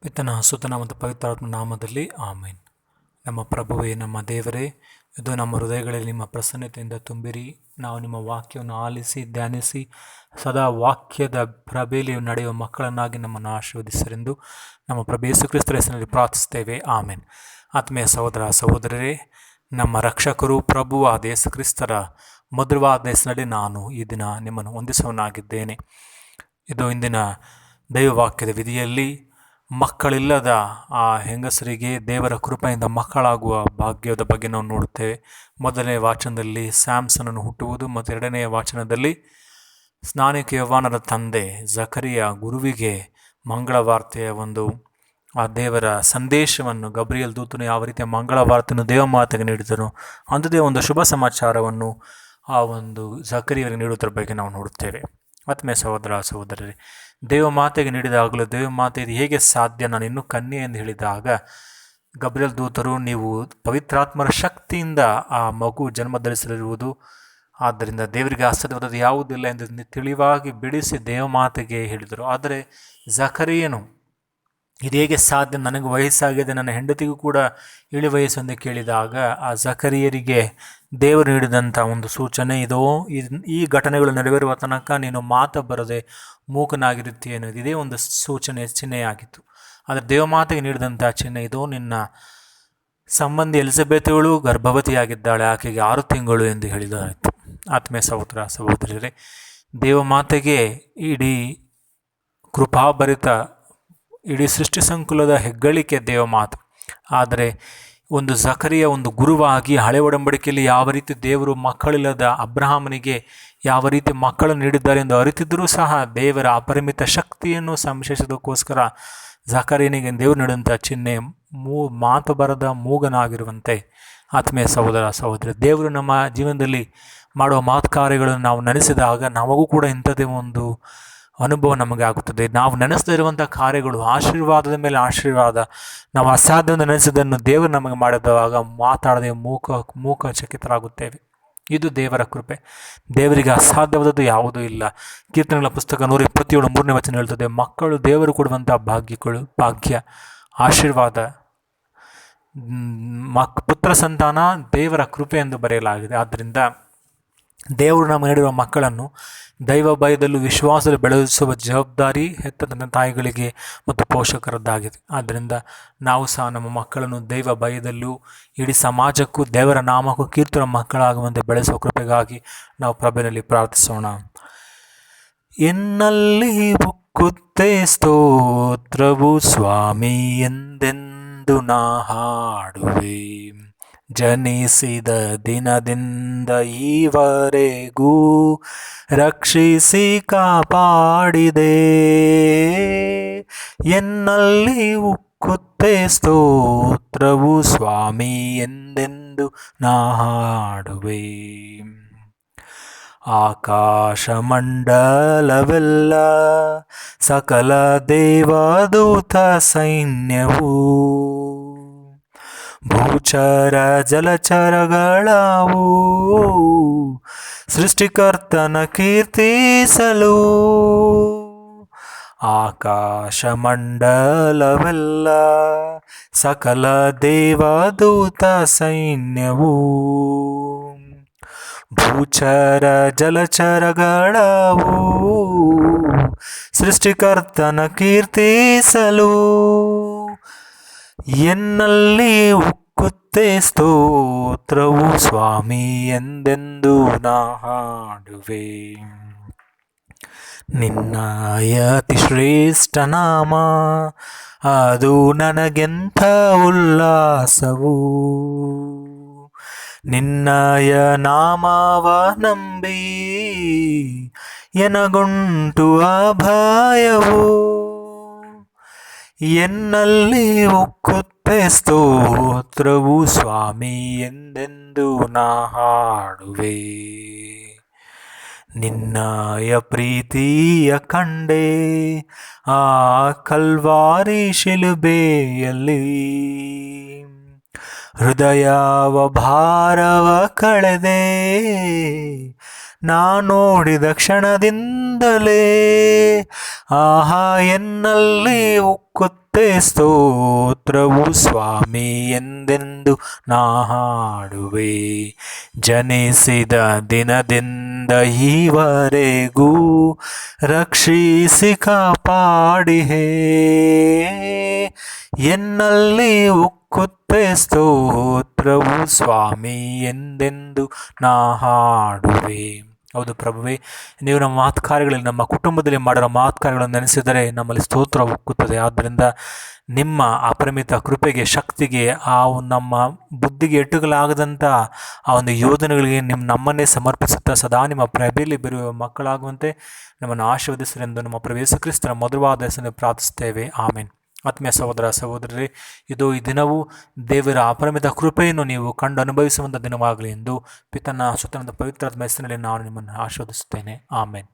ಪಿತನ ಸುತನ ಮತ್ತು ಪವಿತ್ರಾತ್ಮ ನಾಮದಲ್ಲಿ ಆಮೇನ್. ನಮ್ಮ ಪ್ರಭುವೇ, ನಮ್ಮ ದೇವರೇ, ಇದು ನಮ್ಮ ಹೃದಯಗಳಲ್ಲಿ ನಿಮ್ಮ ಪ್ರಸನ್ನತೆಯಿಂದ ತುಂಬಿರಿ. ನಾವು ನಿಮ್ಮ ವಾಕ್ಯವನ್ನು ಆಲಿಸಿ ಧ್ಯಾನಿಸಿ ಸದಾ ವಾಕ್ಯದ ಪ್ರಬೇಲಿಯು ನಡೆಯುವ ಮಕ್ಕಳನ್ನಾಗಿ ನಮ್ಮನ್ನು ಆಶೀರ್ವದಿಸರೆಂದು ನಮ್ಮ ಪ್ರಭು ಯೇಸು ಕ್ರಿಸ್ತರ ಹೆಸರಿನಲ್ಲಿ ಪ್ರಾರ್ಥಿಸ್ತೇವೆ, ಆಮೇನ್. ಆತ್ಮೀಯ ಸಹೋದರ ಸಹೋದರರೇ, ನಮ್ಮ ರಕ್ಷಕರು ಪ್ರಭುವಾದ ಯೇಸು ಕ್ರಿಸ್ತರ ಮಧುರವಾದ ಹೆಸರಿನಲ್ಲಿ ನಾನು ಈ ದಿನ ನಿಮ್ಮನ್ನು ಹೊಂದಿಸುವನಾಗಿದ್ದೇನೆ. ಇದು ಇಂದಿನ ದೈವವಾಕ್ಯದ ವಿಧಿಯಲ್ಲಿ ಮಕ್ಕಳಿಲ್ಲದ ಆ ಹೆಂಗಸರಿಗೆ ದೇವರ ಕೃಪೆಯಿಂದ ಮಕ್ಕಳಾಗುವ ಭಾಗ್ಯದ ಬಗ್ಗೆ ನಾವು ನೋಡುತ್ತೇವೆ. ಮೊದಲನೇ ವಾಚನದಲ್ಲಿ ಸ್ಯಾಮ್ಸನನ್ನು ಹುಟ್ಟುವುದು ಮತ್ತು ಎರಡನೆಯ ವಾಚನದಲ್ಲಿ ಸ್ನಾನಿಕ ಯೌವನದ ತಂದೆ ಜಕರಿಯ ಗುರುವಿಗೆ ಮಂಗಳವಾರ್ತೆಯ ಒಂದು ಆ ದೇವರ ಸಂದೇಶವನ್ನು ಗಬ್ರಿಯಲ್ ದೂತನು ಯಾವ ರೀತಿಯ ಮಂಗಳವಾರ್ತೆಯನ್ನು ದೇವಮಾತೆಗೆ ನೀಡಿದನು ಅಂಥದ್ದೇ ಒಂದು ಶುಭ ಸಮಾಚಾರವನ್ನು ಆ ಒಂದು ಜಕರಿಯವರಿಗೆ ನೀಡುವುದರ ಬಗ್ಗೆ ನಾವು ನೋಡುತ್ತೇವೆ. ಆತ್ಮೀಯ ಸಹೋದರ ಸಹೋದರರೇ, ದೇವಮಾತೆಗೆ ನೀಡಿದಾಗಲೂ ದೇವಮಾತೆ ಇದು ಹೇಗೆ ಸಾಧ್ಯ, ನಾನು ಇನ್ನೂ ಕನ್ಯೆ ಎಂದು ಹೇಳಿದಾಗ ಗಬ್ರಿಯಲ್ ದೂತರು ನೀವು ಪವಿತ್ರಾತ್ಮರ ಶಕ್ತಿಯಿಂದ ಆ ಮಗು ಜನ್ಮ ಧರಿಸಲಿರುವುದು, ಆದ್ದರಿಂದ ದೇವರಿಗೆ ಅಸಾಧ್ಯವಾದದ್ದು ಯಾವುದಿಲ್ಲ ಎಂದು ತಿಳಿವಾಗಿ ಬಿಡಿಸಿ ದೇವಮಾತೆಗೆ ಹೇಳಿದರು. ಆದರೆ ಜಕರಿಯನು ಇದು ಹೇಗೆ ಸಾಧ್ಯ, ನನಗೆ ವಯಸ್ಸಾಗಿದೆ, ನನ್ನ ಹೆಂಡತಿಗೂ ಕೂಡ ಇಳಿ ವಯಸ್ಸು ಎಂದು ಕೇಳಿದಾಗ ಆ ಜಕರಿಯರಿಗೆ ದೇವರು ನೀಡಿದಂಥ ಒಂದು ಸೂಚನೆ ಇದೋ, ಈ ಘಟನೆಗಳು ನೆರವೇರುವ ತನಕ ನೀನು ಮಾತು ಬರದೆ ಮೂಕನಾಗಿರುತ್ತೀಯ ಅನ್ನೋದು ಇದೇ ಒಂದು ಸೂಚನೆ ಚಿಹ್ನೆಯಾಗಿತ್ತು. ಆದರೆ ದೇವಮಾತೆಗೆ ನೀಡಿದಂಥ ಚಿಹ್ನೆ ಇದೋ, ನಿನ್ನ ಸಂಬಂಧಿ ಎಲಿಜಬೆತಳು ಗರ್ಭವತಿಯಾಗಿದ್ದಾಳೆ, ಆಕೆಗೆ 6 ತಿಂಗಳು ಎಂದು ಹೇಳಿದಾಯಿತು. ಆತ್ಮೀಯ ಸಹೋದರ ಸಹೋದರರೇ, ದೇವಮಾತೆಗೆ ಇಡೀ ಕೃಪಾಭರಿತ ಇಡೀ ಸೃಷ್ಟಿ ಸಂಕುಲದ ಹೆಗ್ಗಳಿಕೆ ದೇವಮಾತು. ಆದರೆ ಒಂದು ಜಕರಿಯ ಒಂದು ಗುರುವಾಗಿ ಹಳೆ ಒಡಂಬಡಿಕೆಯಲ್ಲಿ ಯಾವ ರೀತಿ ದೇವರು ಮಕ್ಕಳಿಲ್ಲದ ಅಬ್ರಹಾಮನಿಗೆ ಯಾವ ರೀತಿ ಮಕ್ಕಳನ್ನು ನೀಡಿದ್ದಾರೆ ಎಂದು ಅರಿತಿದ್ದರೂ ಸಹ ದೇವರ ಅಪರಿಮಿತ ಶಕ್ತಿಯನ್ನು ಸಂಶಯಿಸೋದಕ್ಕೋಸ್ಕರ ಜಕರಿಯನಿಗೆ ದೇವರು ನೀಡಿದಂಥ ಚಿಹ್ನೆ ಮಾತು ಬರದ ಮೂಗನಾಗಿರುವಂತೆ. ಆತ್ಮೀಯ ಸಹೋದರ ಸಹೋದರಿ, ದೇವರು ನಮ್ಮ ಜೀವನದಲ್ಲಿ ಮಾಡುವ ಮಾತು ಕಾರ್ಯಗಳನ್ನು ನಾವು ನೆನೆಸಿದಾಗ ನಮಗೂ ಕೂಡ ಇಂಥದ್ದೇ ಒಂದು ಅನುಭವ ನಮಗೆ ಆಗುತ್ತದೆ. ನಾವು ನೆನೆಸದೇ ಇರುವಂಥ ಕಾರ್ಯಗಳು ಆಶೀರ್ವಾದದ ಮೇಲೆ ಆಶೀರ್ವಾದ, ನಾವು ಅಸಾಧ್ಯವನ್ನು ನೆನೆಸಿದ್ದನ್ನು ದೇವರು ನಮಗೆ ಮಾಡಿದಾಗ ಮಾತಾಡದೆ ಮೂಕಚಕಿತರಾಗುತ್ತೇವೆ. ಇದು ದೇವರ ಕೃಪೆ. ದೇವರಿಗೆ ಅಸಾಧ್ಯವಾದದ್ದು ಯಾವುದೂ ಇಲ್ಲ. ಕೀರ್ತನೆಗಳ ಪುಸ್ತಕ 127 3ನೇ ವಚನ ಹೇಳ್ತದೆ, ಮಕ್ಕಳು ದೇವರು ಕೊಡುವಂಥ ಭಾಗ್ಯ ಆಶೀರ್ವಾದ, ಪುತ್ರ ಸಂತಾನ ದೇವರ ಕೃಪೆ ಎಂದು ಬರೆಯಲಾಗಿದೆ. ಆದ್ದರಿಂದ ದೇವರು ನಮಗೆ ನೀಡಿರುವ ಮಕ್ಕಳನ್ನು ದೈವ ಭಯದಲ್ಲೂ ವಿಶ್ವಾಸದಲ್ಲಿ ಬೆಳೆಸುವ ಜವಾಬ್ದಾರಿ ಹೆತ್ತ ತಂದೆ ತಾಯಿಗಳಿಗೆ ಮತ್ತು ಪೋಷಕರದ್ದಾಗಿದೆ. ಆದ್ದರಿಂದ ನಾವು ಸಹ ನಮ್ಮ ಮಕ್ಕಳನ್ನು ದೈವ ಭಯದಲ್ಲೂ ಇಡೀ ಸಮಾಜಕ್ಕೂ ದೇವರ ನಾಮಕ್ಕೂ ಕೀರ್ತನ ಮಕ್ಕಳಾಗುವಂತೆ ಬೆಳೆಸುವ ಕೃಪೆಗಾಗಿ ನಾವು ಪ್ರಭೆಯಲ್ಲಿ ಪ್ರಾರ್ಥಿಸೋಣ. ಎನ್ನಲ್ಲಿ ಉಕ್ಕುತ್ತೆ ಸ್ತೋತ್ರವು ಸ್ವಾಮಿ ಎಂದೆಂದು ನಾ ಹಾಡುವೆ, ಜನಿಸಿದ ದಿನದಿಂದ ಈವರೆಗೂ ರಕ್ಷಿಸಿ ಕಾಪಾಡಿದೆ. ಎನ್ನಲ್ಲಿ ಉಕ್ಕುತ್ತೆ ಸ್ತೋತ್ರವು ಸ್ವಾಮಿ ಎಂದೆಂದು ನಾ ಹಾಡುವೆ. ಆಕಾಶ ಮಂಡಲವೆಲ್ಲ ಸಕಲ ದೇವದೂತ ಸೈನ್ಯವು, ಭೂಚರ ಜಲಚರಗಳವು ಸೃಷ್ಟಿಕರ್ತನ ಕೀರ್ತಿಸಲು. ಆಕಾಶ ಮಂಡಲವೆಲ್ಲ ಸಕಲ ದೇವದೂತ ಸೈನ್ಯವು, ಭೂಚರ ಜಲಚರಗಳವು ಸೃಷ್ಟಿಕರ್ತನ ಕೀರ್ತಿಸಲು. ಎನ್ನಲ್ಲಿ ಉಕ್ಕುತ್ತೆ ಸ್ತೋತ್ರವು ಸ್ವಾಮಿ ಎಂದೆಂದು ನಾ ಹಾಡುವೆ. ನಿನ್ನ ಅತಿ ಶ್ರೇಷ್ಠ ನಾಮ ಅದು ನನಗೆಂಥ ಉಲ್ಲಾಸವು, ನಿನ್ನಯ ನಾಮವ ನಂಬಿ ಎನಗುಂಟು ಅಭಯವು. ಎನ್ನಲ್ಲಿ ಉಕ್ಕುತ್ತೆ ಸ್ತೋತ್ರವು ಸ್ವಾಮಿ ಎಂದೆಂದು ನಾ ಹಾಡುವೆ. ನಿನ್ನಯ ಪ್ರೀತಿಯ ಕಂಡೆ ಆ ಕಲ್ವಾರಿ ಶಿಲುಬೆಯಲ್ಲಿ, ಹೃದಯವ ಭಾರವ ಕಳೆದೆ ನಾ ನೋಡಿದ ಕ್ಷಣದಿಂದಲೇ. ಆಹಾ, ಎನ್ನಲ್ಲಿ ಉಕ್ಕುತ್ತೆ ಸ್ತೋತ್ರವು ಸ್ವಾಮಿ ಎಂದೆಂದು ನಾ ಹಾಡುವೆ. ಜನಿಸಿದ ದಿನದಿಂದ ಈವರೆಗೂ ರಕ್ಷಿಸಿ ಕಾಪಾಡಿಹೇ, ಎನ್ನಲ್ಲಿ ಉಕ್ಕುತ್ತೆ ಸ್ತೋತ್ರವು ಸ್ವಾಮಿ ಎಂದೆಂದು ನಾ ಹಾಡುವೆ. ಹೌದು ಪ್ರಭುವೇ, ನೀವು ನಮ್ಮ ಮಾತುಕಾರ್ಯಗಳಲ್ಲಿ, ನಮ್ಮ ಕುಟುಂಬದಲ್ಲಿ ಮಾಡಿರೋ ಮಾತುಕಾರ್ಯಗಳನ್ನು ನೆನೆಸಿದರೆ ನಮ್ಮಲ್ಲಿ ಸ್ತೋತ್ರ ಉಕ್ಕುತ್ತದೆ. ಆದ್ದರಿಂದ ನಿಮ್ಮ ಅಪರಿಮಿತ ಕೃಪೆಗೆ, ಶಕ್ತಿಗೆ, ಆ ನಮ್ಮ ಬುದ್ಧಿಗೆ ಎಟುಕಲಾಗದಂಥ ಆ ಒಂದು ಯೋಜನೆಗಳಿಗೆ ನಮ್ಮನ್ನೇ ಸಮರ್ಪಿಸುತ್ತಾ ಸದಾ ನಿಮ್ಮ ಪ್ರಭೆಯಲ್ಲಿ ಬರುವ ಮಕ್ಕಳಾಗುವಂತೆ ನಮ್ಮನ್ನು ಆಶೀರ್ವದಿಸಲೆಂದು ನಮ್ಮ ಪ್ರಭು ಯೇಸು ಕ್ರಿಸ್ತನ ಮಧುರವಾದ ಹೆಸರಿನಲ್ಲಿ ಪ್ರಾರ್ಥಿಸುತ್ತೇವೆ. ಆಮೇನ್. ಆತ್ಮೀಯ ಸಹೋದರ ಸಹೋದರರೇ, ಇದು ಈ ದಿನವೂ ದೇವರ ಅಪರಿಮಿತ ಕೃಪೆಯನ್ನು ನೀವು ಕಂಡು ಅನುಭವಿಸುವಂಥ ದಿನವಾಗಲಿ ಎಂದು ಪಿತನ ಸುತ್ತನ ಪವಿತ್ರಾತ್ಮ ಹೆಸರಿನಲ್ಲಿ ನಾನು ನಿಮ್ಮನ್ನು ಆಶೀರ್ವದಿಸುತ್ತೇನೆ. ಆಮೇನ್.